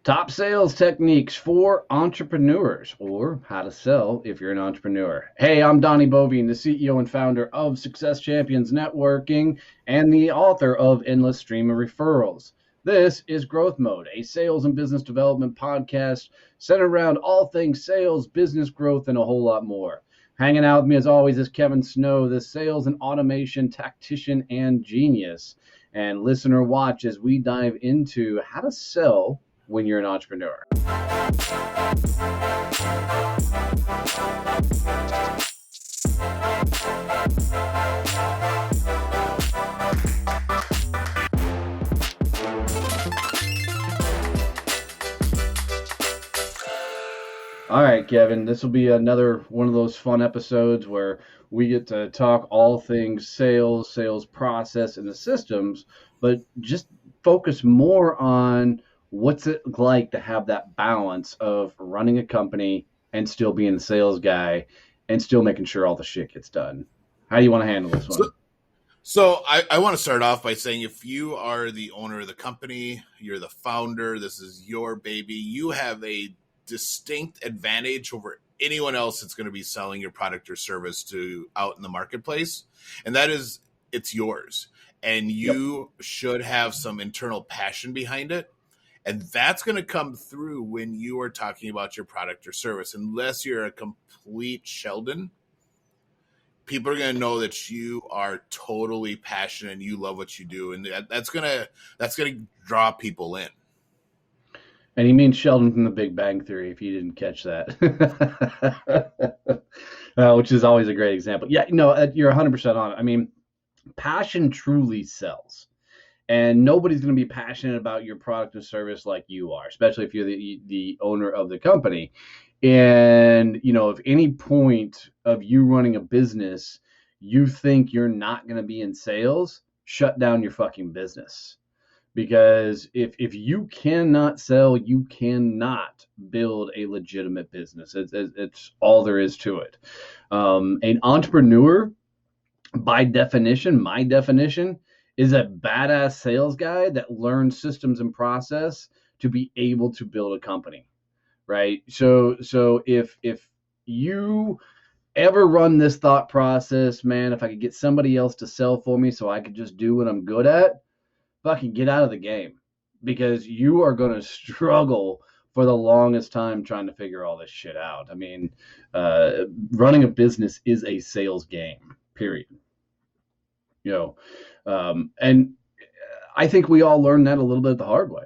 Top sales techniques for entrepreneurs, or how to sell if you're an entrepreneur. Hey, I'm Donnie Bovine, the CEO and founder of Success Champions Networking and the author of Endless Stream of Referrals. This is Growth Mode, a sales and business development podcast centered around all things sales, business growth, and a whole lot more. Hanging out with me as always is Kevin Snow, the sales and automation tactician and genius. And listener watch as we dive into how to sell when you're an entrepreneur. All right, Kevin, this will be another one of those fun episodes where we get to talk all things sales, sales process, and the systems, but just focus more on what's it like to have that balance of running a company and still being the sales guy and still making sure all the shit gets done. How do you want to handle this one? So I want to start off by saying if you are the owner of the company, you're the founder, this is your baby, you have a distinct advantage over anyone else that's going to be selling your product or service to out in the marketplace. And that is, it's yours. And you should have some internal passion behind it. And that's going to come through when you are talking about your product or service. Unless you're a complete Sheldon, people are going to know that you are totally passionate and you love what you do. And that's going to draw people in. And he means Sheldon from The Big Bang Theory, if you didn't catch that, which is always a great example. Yeah, no, you're 100% on it. I mean, passion truly sells. And nobody's going to be passionate about your product or service like you are, especially if you're the owner of the company. And, if any point of you running a business, you think you're not going to be in sales, shut down your fucking business. Because if you cannot sell, you cannot build a legitimate business. It's all there is to it. An entrepreneur, by definition, my definition, is a badass sales guy that learns systems and process to be able to build a company, right? So if you ever run this thought process, man, if I could get somebody else to sell for me so I could just do what I'm good at, fucking get out of the game, because you are going to struggle for the longest time trying to figure all this shit out. I mean, running a business is a sales game, period. And I think we all learned that a little bit the hard way.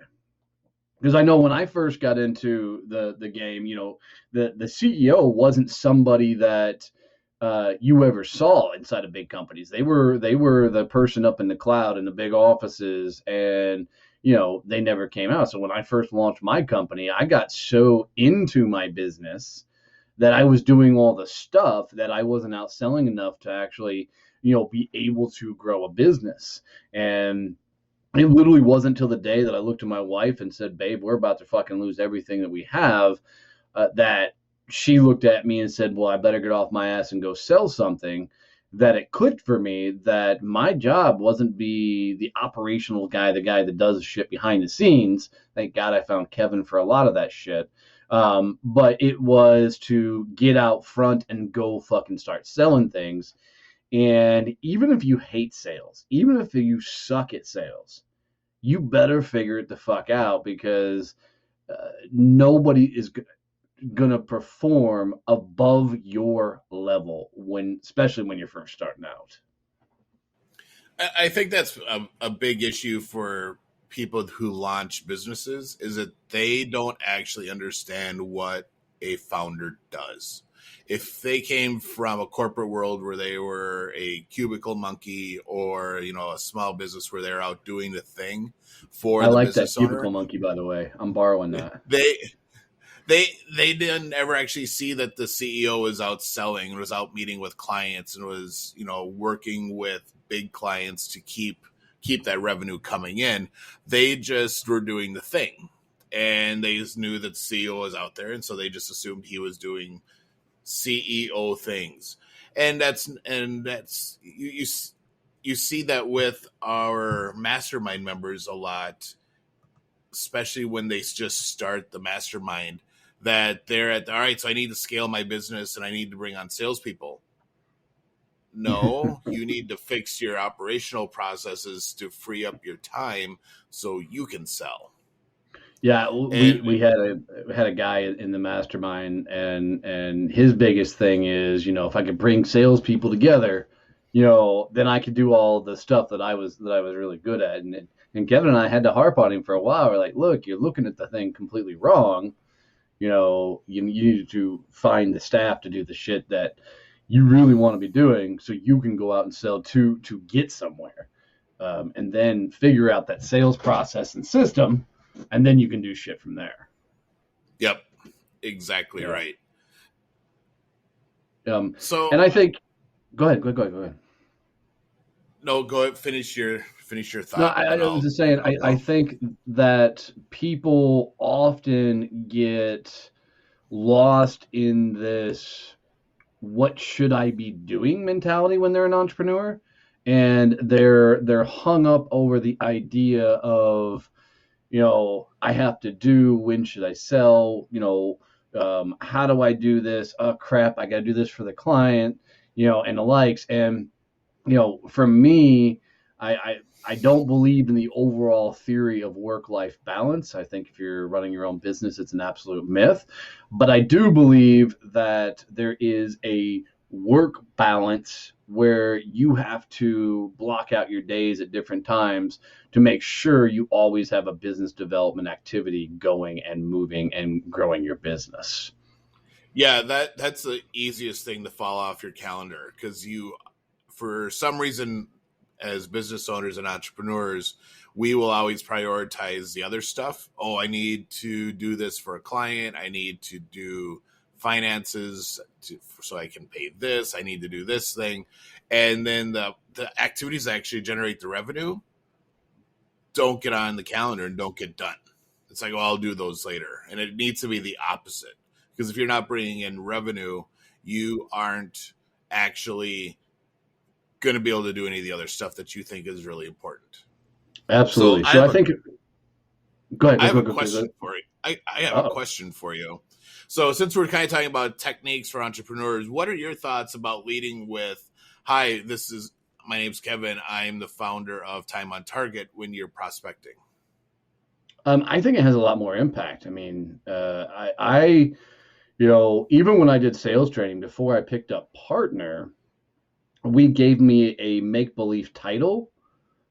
Because I know when I first got into the game, the CEO wasn't somebody that you ever saw inside of big companies. They were the person up in the cloud in the big offices, and they never came out. So when I first launched my company, I got so into my business that I was doing all the stuff that I wasn't out selling enough to actually be able to grow a business. And it literally wasn't until the day that I looked at my wife and said, "Babe, we're about to fucking lose everything that we have," that she looked at me and said, "Well, I better get off my ass and go sell something." That it clicked for me that my job wasn't be the operational guy, the guy that does shit behind the scenes. Thank God I found Kevin for a lot of that shit. But it was to get out front and go fucking start selling things. And even if you hate sales, even if you suck at sales, you better figure it the fuck out, because nobody is going to perform above your level, especially when you're first starting out. I think that's a big issue for people who launch businesses, is that they don't actually understand what a founder does. If they came from a corporate world where they were a cubicle monkey, or a small business where they're out doing the thing for I the like business that owner, cubicle monkey, by the way. I'm borrowing that. They didn't ever actually see that the CEO was out selling and was out meeting with clients and was working with big clients to keep that revenue coming in. They just were doing the thing, and they just knew that the CEO was out there, and so they just assumed he was doing CEO things. And that's you see that with our mastermind members a lot. especially when they just start the mastermind, that they're at, all right, so I need to scale my business and I need to bring on salespeople. No, you need to fix your operational processes to free up your time so you can sell. Yeah, And we had a guy in the mastermind, and his biggest thing is, if I could bring salespeople together, then I could do all the stuff that I was really good at. And Kevin and I had to harp on him for a while. We're like, look, you're looking at the thing completely wrong. You need to find the staff to do the shit that you really want to be doing, so you can go out and sell to get somewhere, and then figure out that sales process and system, and then you can do shit from there. yep, exactly Yeah. right. Um, So and I think, go ahead. no, go ahead, finish your No, thought, and I, then I was just saying, I'll I go. think that people often get lost in this what should I be doing mentality when they're an entrepreneur, and they're hung up over the idea of, I have to do, when should I sell, how do I do this, oh crap, I got to do this for the client, and the likes. And for me, I, I I don't believe in the overall theory of work-life balance. I think if you're running your own business, it's an absolute myth. But I do believe that there is a work balance where you have to block out your days at different times to make sure you always have a business development activity going and moving and growing your business. Yeah, that's the easiest thing to fall off your calendar, because you, for some reason, as business owners and entrepreneurs, we will always prioritize the other stuff. Oh, I need to do this for a client. I need to do finances so I can pay this. I need to do this thing. And then the activities that actually generate the revenue don't get on the calendar and don't get done. It's like, oh, I'll do those later. And it needs to be the opposite. Because if you're not bringing in revenue, you aren't actually going to be able to do any of the other stuff that you think is really important. So Absolutely. So I think, go ahead, I go, have go, a go, go, go. question for you. I have a Oh. question for you. So since we're kind of talking about techniques for entrepreneurs, what are your thoughts about leading with, "Hi, this is my name's Kevin. I'm the founder of Time on Target," when you're prospecting? I think it has a lot more impact. I mean, even when I did sales training before I picked up partner, we gave me a make believe title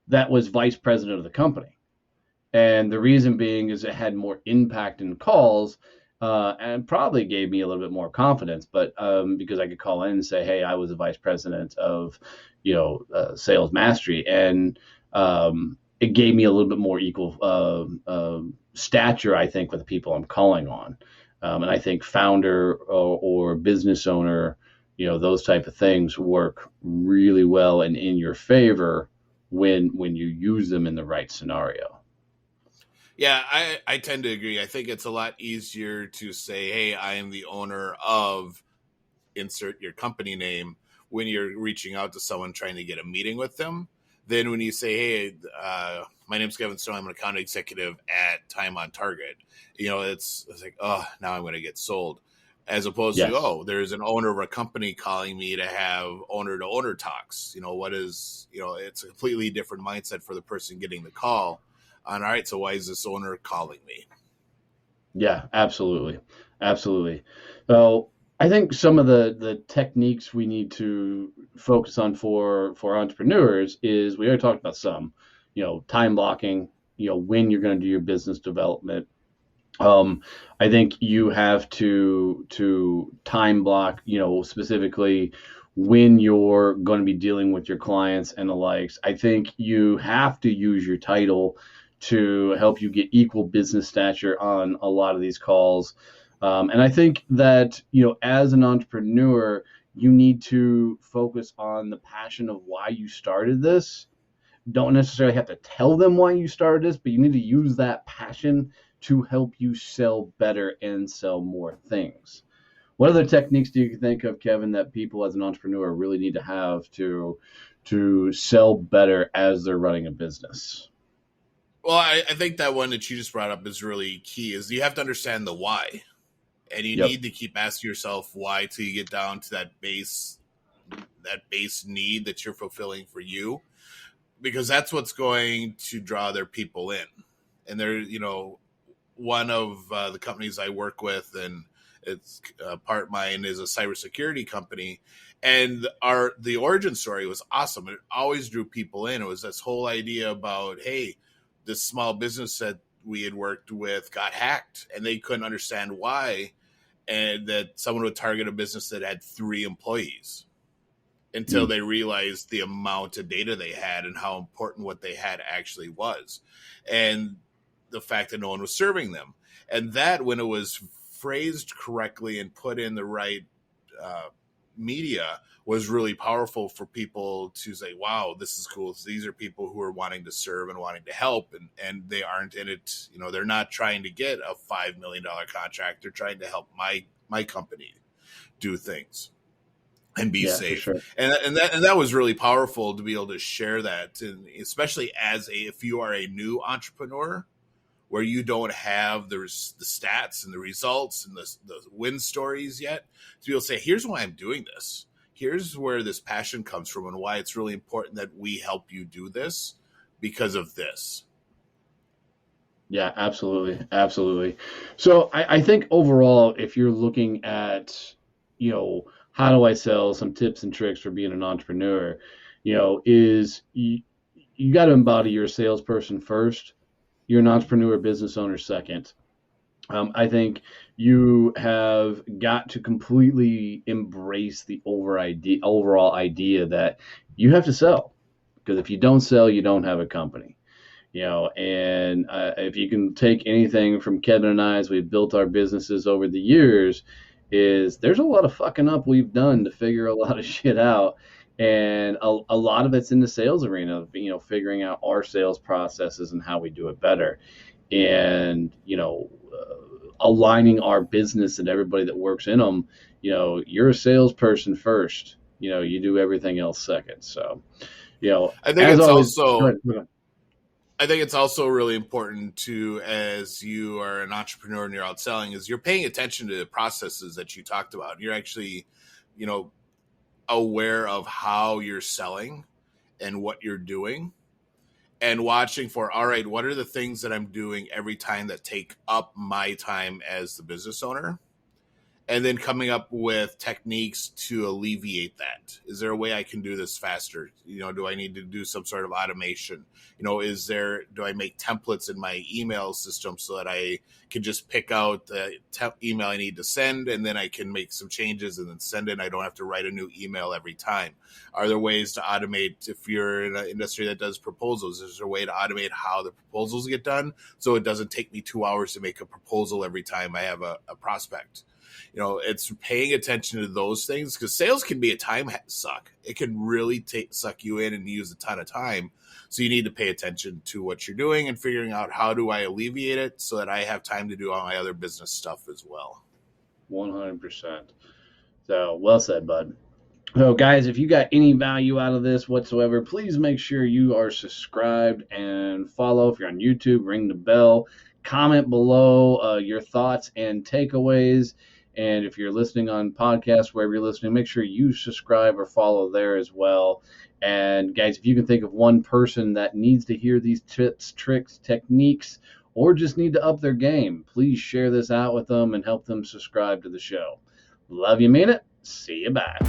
that was vice president of the company. And the reason being is it had more impact in calls, and probably gave me a little bit more confidence, but because I could call in and say, hey, I was a vice president of, sales mastery. And it gave me a little bit more equal stature, I think, with the people I'm calling on. And I think founder or business owner, those type of things work really well and in your favor when you use them in the right scenario. Yeah, I tend to agree. I think it's a lot easier to say, "Hey, I am the owner of," insert your company name, when you're reaching out to someone trying to get a meeting with them. Then when you say, "Hey, my name's Kevin Stone. I'm an account executive at Time on Target," it's like, oh, now I'm going to get sold, as opposed to, Yes. oh, there's an owner of a company calling me to have owner to owner talks. It's a completely different mindset for the person getting the call. On, all right, so why is this owner calling me? Yeah, absolutely. Absolutely. So I think some of the techniques we need to focus on for entrepreneurs is, we already talked about some, time blocking, when you're going to do your business development. I think you have to time block, specifically when you're going to be dealing with your clients and the likes. I think you have to use your title to help you get equal business stature on a lot of these calls. And I think that, as an entrepreneur, you need to focus on the passion of why you started this. Don't necessarily have to tell them why you started this, but you need to use that passion to help you sell better and sell more things. What other techniques do you think of, Kevin, that people as an entrepreneur really need to have to sell better as they're running a business? Well, I think that one that you just brought up is really key. Is you have to understand the why, and you Yep. need to keep asking yourself why till you get down to that base need that you're fulfilling for you, because that's what's going to draw their people in. And they're, one of the companies I work with, and it's part mine is a cybersecurity company, and the origin story was awesome. It always drew people in. It was this whole idea about, hey, this small business that we had worked with got hacked, and they couldn't understand why, and that someone would target a business that had 3 employees until Mm. they realized the amount of data they had and how important what they had actually was. And the fact that no one was serving them. And that, when it was phrased correctly and put in the right uh, media, was really powerful for people to say, wow, this is cool. These are people who are wanting to serve and wanting to help. And they aren't in it, they're not trying to get a $5 million contract. They're trying to help my company do things and be Yeah, for safe. sure. And that was really powerful to be able to share that, and especially if you are a new entrepreneur where you don't have the stats and the results and the win stories yet, to be able to say, here's why I'm doing this. Here's where this passion comes from and why it's really important that we help you do this because of this. Yeah, absolutely. Absolutely. So I think overall, if you're looking at, how do I sell, some tips and tricks for being an entrepreneur, is you got to embody your salesperson first, you're an entrepreneur business owner second. I think you have got to completely embrace the overall idea that you have to sell. Because if you don't sell, you don't have a company. And if you can take anything from Kevin and I as we've built our businesses over the years, is there's a lot of fucking up we've done to figure a lot of shit out. And a lot of it's in the sales arena, figuring out our sales processes and how we do it better. And, aligning our business and everybody that works in them, you're a salesperson first, you do everything else second. So, I think as it's always, go also ahead, go ahead. I think it's also really important to, as you are an entrepreneur and you're out selling, is you're paying attention to the processes that you talked about. You're actually, you know, aware of how you're selling and what you're doing, and watching for, all right, what are the things that I'm doing every time that take up my time as the business owner? And then coming up with techniques to alleviate that. Is there a way I can do this faster? Do I need to do some sort of automation? Do I make templates in my email system so that I can just pick out the email I need to send, and then I can make some changes and then send it? I don't have to write a new email every time. Are there ways to automate, if you're in an industry that does proposals, is there a way to automate how the proposals get done so it doesn't take me 2 hours to make a proposal every time I have a prospect? It's paying attention to those things, because sales can be a time suck. It can really suck you in and use a ton of time. So you need to pay attention to what you're doing and figuring out, how do I alleviate it so that I have time to do all my other business stuff as well. 100%. So well said, bud. So, guys, if you got any value out of this whatsoever, please make sure you are subscribed and follow. If you're on YouTube, ring the bell, comment below your thoughts and takeaways. And if you're listening on podcasts, wherever you're listening, make sure you subscribe or follow there as well. And guys, if you can think of one person that needs to hear these tips, tricks, techniques, or just need to up their game, please share this out with them and help them subscribe to the show. Love you, mean it. See you. Bye.